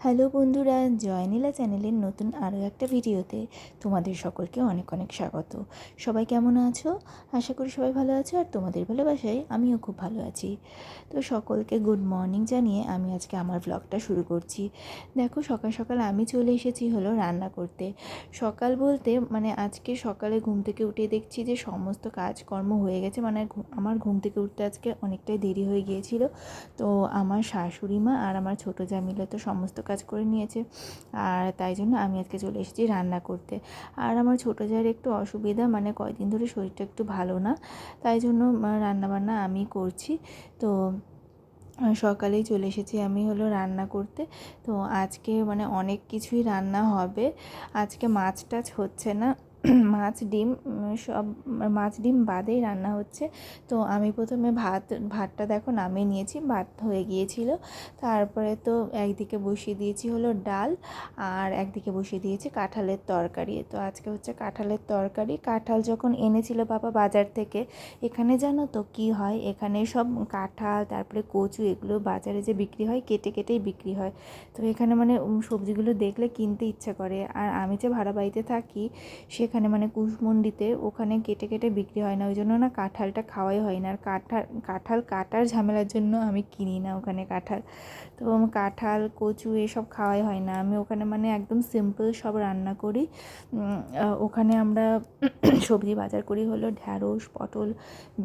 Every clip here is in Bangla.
হ্যালো বন্ধুরা, জয়নীলা চ্যানেলের নতুন আরও একটা ভিডিওতে তোমাদের সকলকে অনেক অনেক স্বাগত। সবাই কেমন আছো? আশা করি সবাই ভালো আছো, আর তোমাদের ভালোবাসায় আমিও খুব ভালো আছি। তো সকলকে গুড মর্নিং জানিয়ে আমি আজকে আমার ব্লগটা শুরু করছি। দেখো, সকাল সকাল আমি চলে এসেছি হলো রান্না করতে। সকাল বলতে আজকে সকালে ঘুম থেকে উঠে দেখছি যে সমস্ত কাজকর্ম হয়ে গেছে। আমার ঘুম থেকে উঠতে আজকে অনেকটাই দেরি হয়ে গিয়েছিল। তো আমার শাশুড়ি মা আর আমার ছোটো যা মিলে তো সমস্ত কাজ করে নিয়েছে, আর তাই জন্য আমি আজকে চলে এসেছি রান্না করতে। আর আমার ছোটো জায়ের একটু অসুবিধা, কয়েকদিন ধরে শরীরটা একটু ভালো না, তাই জন্য রান্নাবান্না আমি করছি। তো সকালেই চলে এসেছি আমি হলো রান্না করতে। তো আজকে অনেক কিছুই রান্না হবে। আজকে মাছ টাছ হচ্ছে না, মাছ ডিম সব, মাছ ডিম বাদেই রান্না হচ্ছে। তো আমি প্রথমে ভাতটা দেখো নামিয়ে নিয়েছি, ভাত হয়ে গিয়েছিল। তারপরে তো একদিকে বসিয়ে দিয়েছি হলো ডাল, আর একদিকে বসিয়ে দিয়েছি কাঁঠালের তরকারি। তো আজকে হচ্ছে কাঁঠালের তরকারি। কাঁঠাল যখন এনেছিল বাবা বাজার থেকে, এখানে জানো তো কি হয়, এখানে সব কাঁঠাল তারপরে কচু এগুলো বাজারে যে বিক্রি হয় কেটে কেটেই বিক্রি হয়। তো এখানে সবজিগুলো দেখলে কিনতে ইচ্ছা করে। আর আমি যে ভাড়া বাড়িতে থাকি সেখানে কুশমন্ডিতে ওখানে কেটে কেটে বিক্রি হয় না, ওই জন্য না কাঁঠালটা খাওয়াই হয় না। আর কাঁঠাল কাটার ঝামেলার জন্য আমি কিনি না ওখানে কাঁঠাল। তো কাঁঠাল কচু এসব খাওয়াই হয় না। আমি ওখানে একদম সিম্পল সব রান্না করি। ওখানে আমরা সবজি বাজার করি হলো ঢ্যাঁড়স, পটল,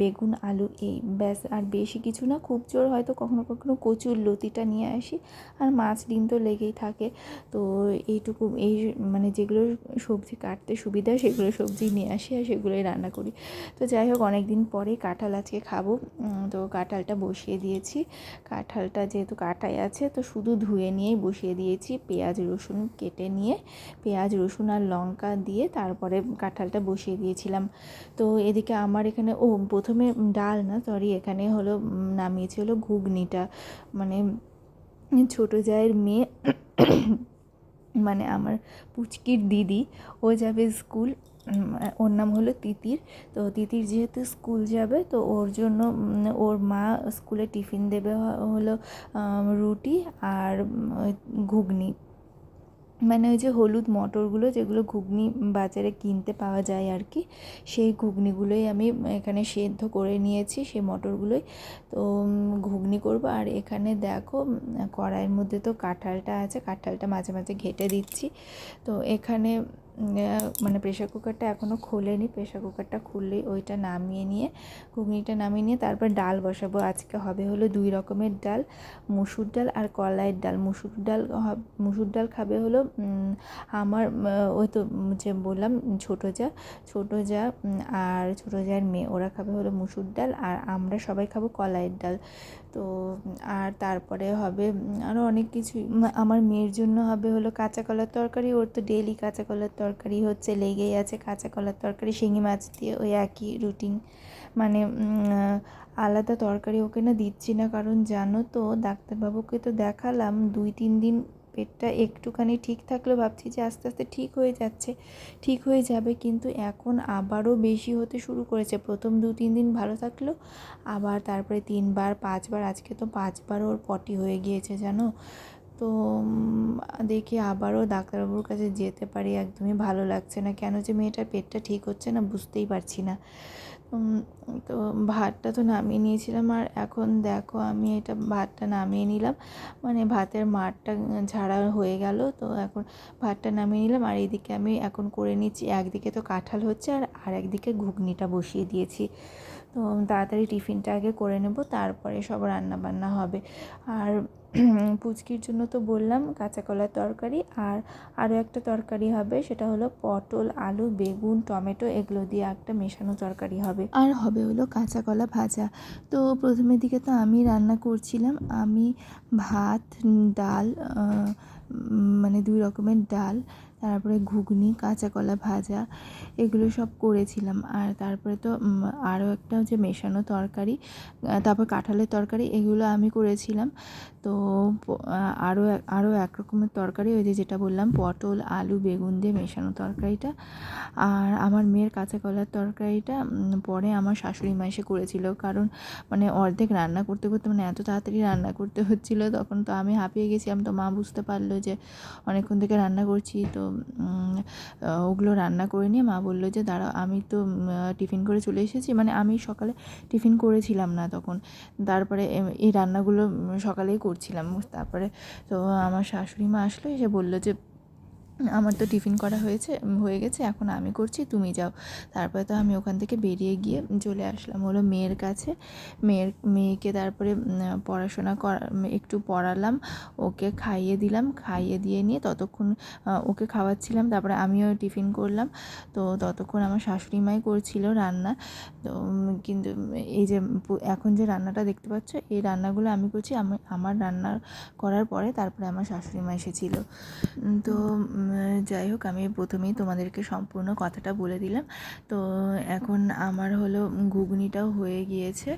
বেগুন, আলু, এই ব্যাস। আর বেশি কিছু না, খুব জোর হয়তো কখনো কখনো কচুর লতিটা নিয়ে আসি। আর মাছ ডিম তো লেগেই থাকে। তো এইটুকু, এই যেগুলো সবজি কাটতে সুবিধা সেগুলো সবজি নিয়ে আসি আর সেগুলোই রান্না করি। তো যাই হোক, অনেক দিন পরে কাঁঠাল আজকে খাবো। তো কাঁঠালটা বসিয়ে দিয়েছি। কাঁঠালটা যেহেতু কাটাই আছে, তো শুধু ধুয়ে নিয়েই বসিয়ে দিয়েছি। পেঁয়াজ রসুন কেটে নিয়ে, পেঁয়াজ রসুন আর লঙ্কা দিয়ে তারপরে কাঁঠালটা বসিয়ে দিয়েছিলাম। তো এদিকে আমার এখানে প্রথমে ডাল না, সরি, এখানে হলো নামিয়েছি হলো ঘুগনিটা। ছোটো জায়ের মেয়ে আমার পুচকির দিদি, ও যাবে স্কুল। ওর নাম হলো তিতির। তো তিতির যেহেতু স্কুল যাবে, তো ওর জন্য ওর মা স্কুলে টিফিন দেবে হলো রুটি আর ঘুগনি। ওই যে হলুদ মটরগুলো যেগুলো ঘুগনি বাজারে কিনতে পাওয়া যায় আর কি, সেই ঘুগনিগুলোই আমি এখানে সেদ্ধ করে নিয়েছি, সেই মটরগুলোই। তো ঘুগনি করব। আর এখানে দেখো, কড়াইয়ের মধ্যে তো কাঁঠালটা আছে, কাঁঠালটা মাঝে মাঝে ঘেঁটে দিচ্ছি। তো এখানে প্রেশার কুকারটা এখনও খোলেনি, প্রেশার কুকারটা খুললেই ওইটা নামিয়ে নিয়ে, ঘুগনিটা নামিয়ে নিয়ে তারপর ডাল বসাবো। আজকে হবে হলো 2 রকমের ডাল, মুসুর ডাল আর কলাইয়ের ডাল। মুসুর ডাল খাবে হলো আমার ওই তো যে বললাম ছোটো যা আর ছোটো জায়ের মেয়ে, ওরা খাবে হলো মুসুর ডাল, আর আমরা সবাই খাবো কলাইয়ের ডাল। তো আর তারপরে হবে আরও অনেক কিছুই। আমার মেয়ের জন্য হবে হলো কাঁচা কলার তরকারি। ওর তো ডেইলি কাঁচা কলার তরকারি হচ্ছে লেগেই আছে, কাঁচা কলার তরকারি শিঙি মাছ দিয়ে, ওই একই রুটিন। আলাদা তরকারি ওকে না দিচ্ছি না, কারণ জানো তো ডাক্তারবাবুকে তো দেখালাম, 2-3 দিন পেটটা একটুখানি ঠিক থাকলেও ভাবছি যে আস্তে আস্তে ঠিক হয়ে যাচ্ছে, ঠিক হয়ে যাবে, কিন্তু এখন আবারও বেশি হতে শুরু করেছে। প্রথম 2-3 দিন ভালো থাকলো, আবার তারপরে 3বার 5বার, আজকে তো 5বার ওর পটি হয়ে গিয়েছে জানো। তো দেখি আবারও ডাক্তারবাবুর কাছে যেতে পারি। একদমই ভালো লাগছে না, কেন যে মেয়েটার পেটটা ঠিক হচ্ছে না বুঝতেই পারছি না। তো ভাতটা তো নামিয়ে নিয়েছিলাম, আর এখন দেখো আমি এটা ভাতটা নামিয়ে নিলাম, ভাতের মাড়টা ঝাড়া হয়ে গেল। তো এখন ভাতটা নামিয়ে নিলাম, আর এইদিকে আমি এখন করে নিচ্ছি, একদিকে তো কাঁঠাল হচ্ছে আর একদিকে ঘুগনিটা বসিয়ে দিয়েছি। তো তাড়াতাড়ি টিফিনটা আগে করে নেব, তারপরে সব রান্না বান্না হবে। আর পুচকির জন্য তো বললাম কাঁচা কলার তরকারি, আর আরও একটা তরকারি হবে, সেটা হলো পটল, আলু, বেগুন, টমেটো এগুলো দিয়ে একটা মেশানো তরকারি হবে। আর হবে হলো কাঁচা কলা ভাজা। তো প্রথমের দিকে তো আমি রান্না করছিলাম, আমি ভাত, ডাল, 2 রকমের ডাল, তারপরে ঘুগনি, কাঁচা কলা ভাজা, এগুলো সব করেছিলাম। আর তারপরে তো আরও একটা যে মেশানো তরকারি, তারপর কাঁঠালের তরকারি, এগুলো আমি করেছিলাম। তো তো আরও এক রকমের তরকারি, ওই যেটা বললাম পটল আলু বেগুন দিয়ে মেশানো তরকারিটা। আর আমার মেয়ের কাঁচা কলার তরকারিটা পরে আমার শাশুড়ি মা এসে করেছিল, কারণ মানে অর্ধেক রান্না করতে করতে মানে এত তাড়াতাড়ি রান্না করতে হচ্ছিলো, তখন তো আমি হাঁপিয়ে গেছিলাম। তো মা বুঝতে পারলো যে অনেকক্ষণ থেকে রান্না করছি, তো ওগুলো রান্না করে নিয়ে মা বললো যে দাঁড়াও, আমি তো টিফিন করে চলে এসেছি, মানে আমি সকালে টিফিন করেছিলাম না তখন, তারপরে এই রান্নাগুলো সকালেই করছিলাম। তারপরে তো আমার শাশুড়ি মা আসলো, এসে বললো যে আমার তো টিফিন করা হয়ে গেছে, এখন আমি করছি, তুমি যাও। তারপরে তো আমি ওখান থেকে বেরিয়ে গিয়ে চলে আসলাম হলো মেয়ের কাছে। মেয়েকে তারপরে পড়াশোনা একটু পড়ালাম, ওকে খাইয়ে দিলাম, খাইয়ে দিয়ে নিয়ে ততক্ষণ ওকে খাওয়াচ্ছিলাম, তারপরে আমিও টিফিন করলাম। তো ততক্ষণ আমার শাশুড়ি মাই করছিল রান্না। তো কিন্তু এই যে এখন যে রান্নাটা দেখতে পাচ্ছ, এই রান্নাগুলো আমি করছি। আমার রান্না করার পরে তারপরে আমার শাশুড়ি মা এসেছিলো। তো যাই হোক, আমি প্রথমেই তোমাদেরকে সম্পূর্ণ কথাটা বলে দিলাম। তো এখন আমার হলো ঘুগনিটাও হয়ে গিয়েছে,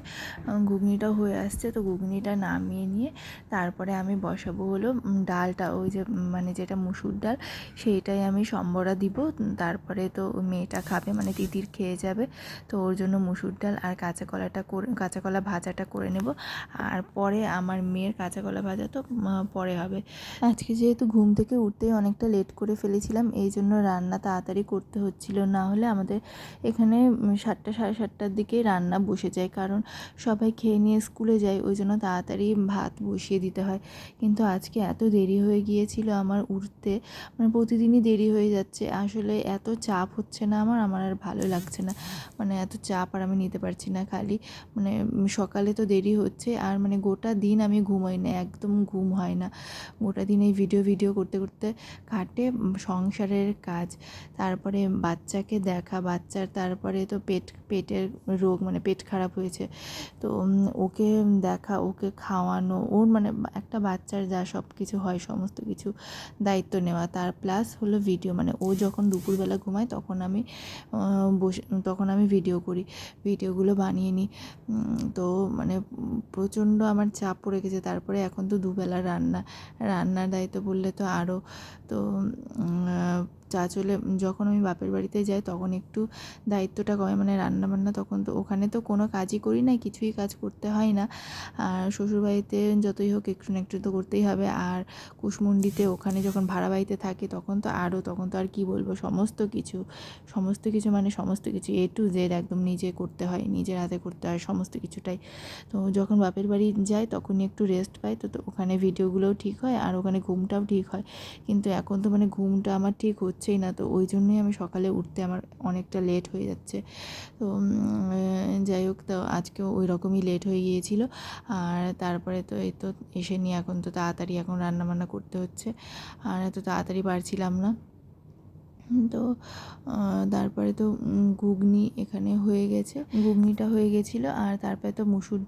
ঘুগনিটাও হয়ে আসছে। তো ঘুগনিটা নামিয়ে নিয়ে তারপরে আমি বসাবো হলো ডালটা, ওই যে মানে যেটা মুসুর ডাল, সেইটাই আমি সম্বরা দিব। তারপরে তো মেয়েটা খাবে, মানে তিতির খেয়ে যাবে। তো ওর জন্য মুসুর ডাল আর কাঁচা কলা ভাজাটা করে নেব। আর পরে আমার মেয়ের কাঁচা কলা ভাজা তো পরে হবে। আজকে যেহেতু ঘুম থেকে উঠতেই অনেকটা লেট করে ফেলেছিলাম, এই জন্য রান্না তাড়াতাড়ি করতে হচ্ছিল, না হলে আমাদের এখানে 7টা সাড়ে 7টার দিকেই রান্না বসে যায়, কারণ সবাই খেয়ে নিয়ে স্কুলে যায়, ওই জন্য তাড়াতাড়ি ভাত বসিয়ে দিতে হয়। কিন্তু আজকে এত দেরি হয়ে গিয়েছিল আমার উঠতে, মানে প্রতিদিনই দেরি হয়ে যাচ্ছে। আসলে এত চাপ হচ্ছে না আমার আর ভালো লাগছে না, মানে এত চাপ আর আমি নিতে পারছি না। খালি মানে সকালে তো দেরি হচ্ছে, আর মানে গোটা দিন আমি ঘুমোই না, একদম ঘুম হয় না। গোটা দিন এই ভিডিও করতে করতে কাটে। সংসারের কাজ, তারপরে বাচ্চাকে দেখা, বাচ্চার তারপরে তো পেটের রোগ, মানে পেট খারাপ হয়েছে, তো ওকে দেখা, ওকে খাওয়ানো, ওর মানে একটা বাচ্চার যা সব কিছু হয় সমস্ত কিছু দায়িত্ব নেওয়া, তার প্লাস হলো ভিডিও, মানে ও যখন দুপুরবেলা ঘুমায় তখন আমি ভিডিও করি, ভিডিওগুলো বানিয়ে নিই। তো মানে প্রচণ্ড আমার চাপ পড়ে গেছে। তারপরে এখন তো দুবেলা রান্নার দায়িত্ব বললে তো আরও। তো যখন আমি বাপের বাড়িতে যাই তখন একটু দায়িত্বটা কমে, মানে রান্নাবান্না তখন তো ওখানে তো কোনো কাজই করি না, কিছুই কাজ করতে হয় না। আর শ্বশুরবাড়িতে যতই হোক একটু না একটু তো করতেই হবে। আর কুশমুন্ডিতে ওখানে যখন ভাড়া বাড়িতে থাকি তখন তো আর কি বলবো, সমস্ত কিছু মানে সমস্ত কিছু A to Z একদম নিজে করতে হয়, নিজের হাতে করতে হয় সমস্ত কিছুটাই। তো যখন বাপের বাড়ি যাই তখনই একটু রেস্ট পাই, তো ওখানে ভিডিওগুলোও ঠিক হয় আর ওখানে ঘুমটাও ঠিক হয়। কিন্তু এখন তো মানে ঘুমটা আমার ঠিক হচ্ছেই না, তো ওই জন্যই আমি সকালে উঠতে আমার অনেকটা লেট হয়ে যাচ্ছে। তো যাই হোক, তো আজকেও ওই রকমই লেট হয়ে গিয়েছিল। আর তারপরে তো এই তো এসে নিয়ে এখন তো তাড়াতাড়ি এখন রান্নাবান্না করতে হচ্ছে, আর এত তাড়াতাড়ি পারছিলাম না। তো তারপরে তো ঘুগনি এখানে হয়ে গেছে, ঘুগনিটা হয়ে গেছিলো। আর তারপরে তো মুসুর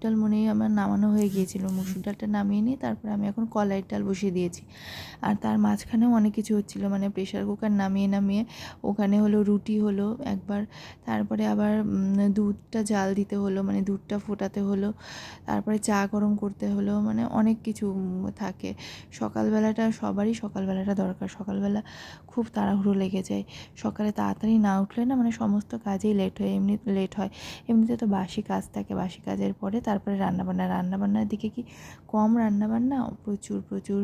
ডাল মনেই আমার নামানো হয়ে গিয়েছিলো। মুসুর ডালটা নামিয়ে নিয়ে তারপরে আমি এখন কলাইয়ের ডাল বসিয়ে দিয়েছি। আর তার মাঝখানেও অনেক কিছু হচ্ছিলো, মানে প্রেশার কুকার নামিয়ে ওখানে হলো রুটি হলো একবার, তারপরে আবার দুধটা জাল দিতে হলো, মানে দুধটা ফোটাতে হলো, তারপরে চা গরম করতে হলো, মানে অনেক কিছু থাকে। সবারই সকালবেলাটা দরকার। সকালবেলা খুব তাড়াহুড়ো লেগে যায়, সকালে তাড়াতাড়ি না উঠলে না মানে সমস্ত কাজেই লেট হয়। এমনিতে তো বাসি কাজ থাকে, বাসি কাজের পরে তারপরে রান্নাবান্নার দিকে কি কম রান্নাবান্না, প্রচুর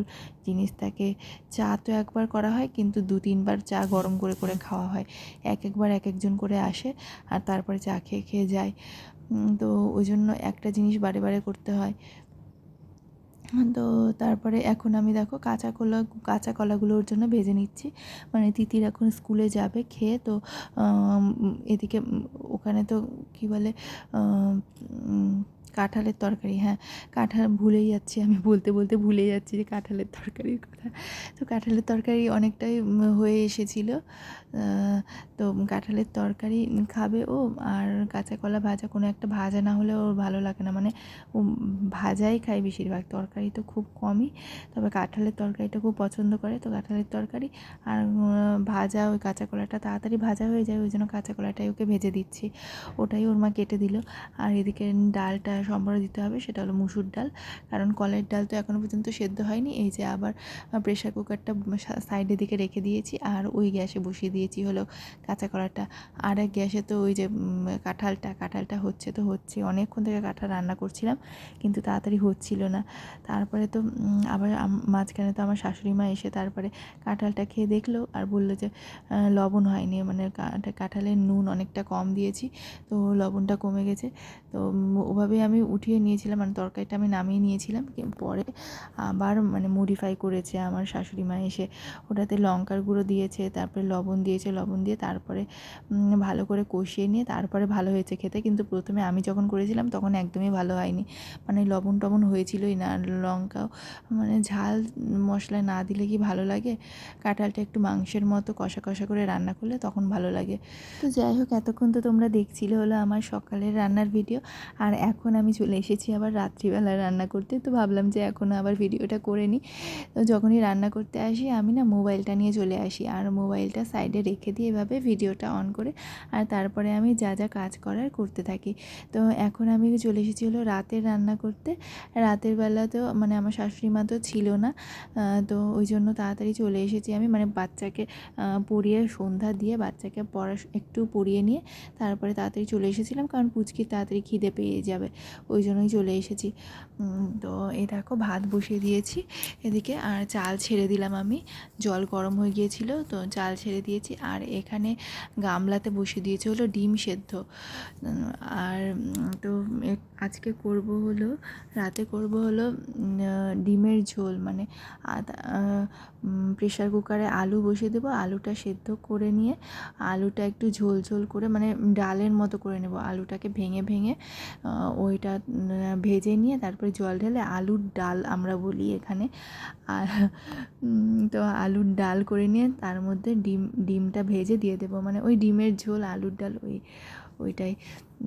জিনিস থাকে। চা তো একবার করা হয়, কিন্তু 2-3 বার চা গরম করে খাওয়া হয়। একবার এক একজন করে আসে আর তারপরে চা খেয়ে যায়। তো ওই জন্য একটা জিনিস বারে করতে হয়। তো তারপরে এখন আমি দেখো কাঁচা কলাগুলো ওর জন্য ভেজে নিচ্ছি, মানে তিতির এখন স্কুলে যাবে খেয়ে। তো এদিকে ওখানে তো কী বলে কাঁঠালের তরকারি, হ্যাঁ কাঁঠাল ভুলেই যাচ্ছি, আমি বলতে ভুলে যাচ্ছি যে কাঁঠালের তরকারির কথা। তো কাঁঠালের তরকারি অনেকটাই হয়ে এসেছিলো। তো কাঁঠালের তরকারি খাবে ও, আর কাঁচা কলা ভাজা, কোনো একটা ভাজা না হলে ওর ভালো লাগে না, মানে ও ভাজাই খায় বেশিরভাগ, তরকারি তো খুব কমই, তবে কাঁঠালের তরকারিটা খুব পছন্দ করে। তো কাঁঠালের তরকারি আর ভাজা, ওই কাঁচা কলাটা তাড়াতাড়ি ভাজা হয়ে যায়, ওই জন্য কাঁচা কলাটাই ওকে ভেজে দিচ্ছি, ওটাই ওর মা কেটে দিল। আর এদিকে ডালটা ডালটা সম্বর দিতে হবে, সেটা হলো মুসুর ডাল, কারণ কলের ডাল তো এখনও পর্যন্ত সেদ্ধ হয়নি। এই যে আবার প্রেশার কুকারটা সাইডের দিকে রেখে দিয়েছি, আর ওই গ্যাসে বসিয়ে দিয়েছি হলো কাঁচা কড়াটা। আর এক গ্যাসে তো ওই যে কাঁঠালটা হচ্ছে অনেকক্ষণ থেকে কাঁঠাল রান্না করছিলাম, কিন্তু তাড়াতাড়ি হচ্ছিল না। তারপরে তো আবার মাঝখানে তো আমার শাশুড়ি মা এসে তারপরে কাঁঠালটা খেয়ে দেখলো আর বললো যে লবণ হয়নি, মানে কাঁঠালের নুন অনেকটা কম দিয়েছি, তো লবণটা কমে গেছে। তো ওভাবেই আমি উঠিয়ে নিয়েছিলাম, মানে তরকারিটা আমি নামিয়ে নিয়েছিলাম। পরে আবার মানে মডিফাই করেছে আমার শাশুড়ি মা এসে, ওটাতে লঙ্কার গুঁড়ো দিয়েছে, তারপরে লবণ দিয়েছে, লবণ দিয়ে তারপরে ভালো করে কষিয়ে নিয়ে তারপরে ভালো হয়েছে খেতে। কিন্তু প্রথমে আমি যখন করেছিলাম তখন একদমই ভালো হয়নি, মানে লবণ টবণ হয়েছিলই না। লঙ্কাও মানে ঝাল মশলা না দিলে কি ভালো লাগে? কাঁঠালটা একটু মাংসের মতো কষা কষা করে রান্না করলে তখন ভালো লাগে। তো যাই হোক, এতক্ষণ তো তোমরা দেখছিলে হলো আমার সকালের রান্নার ভিডিও, আর এখন আমি চলে এসেছি আবার রাত্রিবেলা রান্না করতে। তো ভাবলাম যে এখন আবার ভিডিওটা করে নিই। তো যখনই রান্না করতে আসি আমি না মোবাইলটা নিয়ে চলে আসি, আর মোবাইলটা সাইডে রেখে দিয়ে এভাবে ভিডিওটা অন করে আর তারপরে আমি যা যা কাজ করার করতে থাকি। তো এখন আমি চলে এসেছি হলো রাতের রান্না করতে। রাতের বেলাতেও মানে আমার শাশুড়ি মা তো ছিল না, তো ওই জন্য তাড়াতাড়ি চলে এসেছি আমি, মানে বাচ্চাকে পড়িয়ে সন্ধ্যা দিয়ে বাচ্চাকে একটু পড়িয়ে নিয়ে তারপরে তাড়াতাড়ি চলে এসেছিলাম, কারণ পুচকির তাড়াতাড়ি খিদে পেয়ে যাবে, ওই জন্যই চলে এসেছি। তো এই দেখো ভাত বসিয়ে দিয়েছি এদিকে, আর চাল ছেড়ে দিলাম আমি, জল গরম হয়ে গিয়েছিল তো চাল ছেড়ে দিয়েছি। আর এখানে গামলাতে বসিয়ে দিয়েছি হলো ডিম সেদ্ধ। আর তো আজকে করব হলো রাতে করব হলো ডিমের ঝোল, মানে প্রেশার কুকারে আলু বসিয়ে দেবো, আলুটা সেদ্ধ করে নিয়ে আলুটা একটু ঝোল ঝোল করে মানে ডালের মতো করে নেব, আলুটাকে ভেঙে ভেঙে ওইটা ভেজে নিয়ে তারপরে জল ঢেলে আলুর ডাল আমরা বলি এখানে। আর তো আলুর ডাল করে নিয়ে তার মধ্যে ডিমটা ভেজে দিয়ে দেবো, মানে ওই ডিমের ঝোল আলুর ডাল ওইটাই।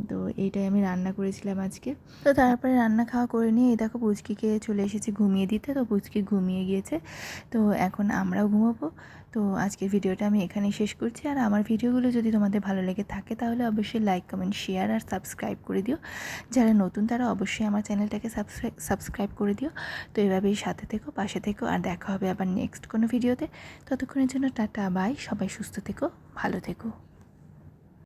তো এইটাই আমি রান্না করেছিলাম আজকে। তো তারপরে রান্না খাওয়া করে নিয়ে এই দেখো পুচকিকে চলে এসেছি ঘুমিয়ে দিতে, তো পুচকি ঘুমিয়ে গিয়েছে, তো এখন আমরাও ঘুমাবো। তো আজকের ভিডিওটা আমি এখানেই শেষ করছি। আর আমার ভিডিওগুলো যদি তোমাদের ভালো লেগে থাকে তাহলে অবশ্যই লাইক, কমেন্ট, শেয়ার আর সাবস্ক্রাইব করে দিও। যারা নতুন তারা অবশ্যই আমার চ্যানেলটাকে সাবস্ক্রাইব করে দিও। তো এভাবেই সাথে থেকো, পাশে থেকো, আর দেখা হবে আবার নেক্সট কোনো ভিডিওতে। ততক্ষণের জন্য টাটা, বাই, সবাই সুস্থ থেকো, ভালো থেকো।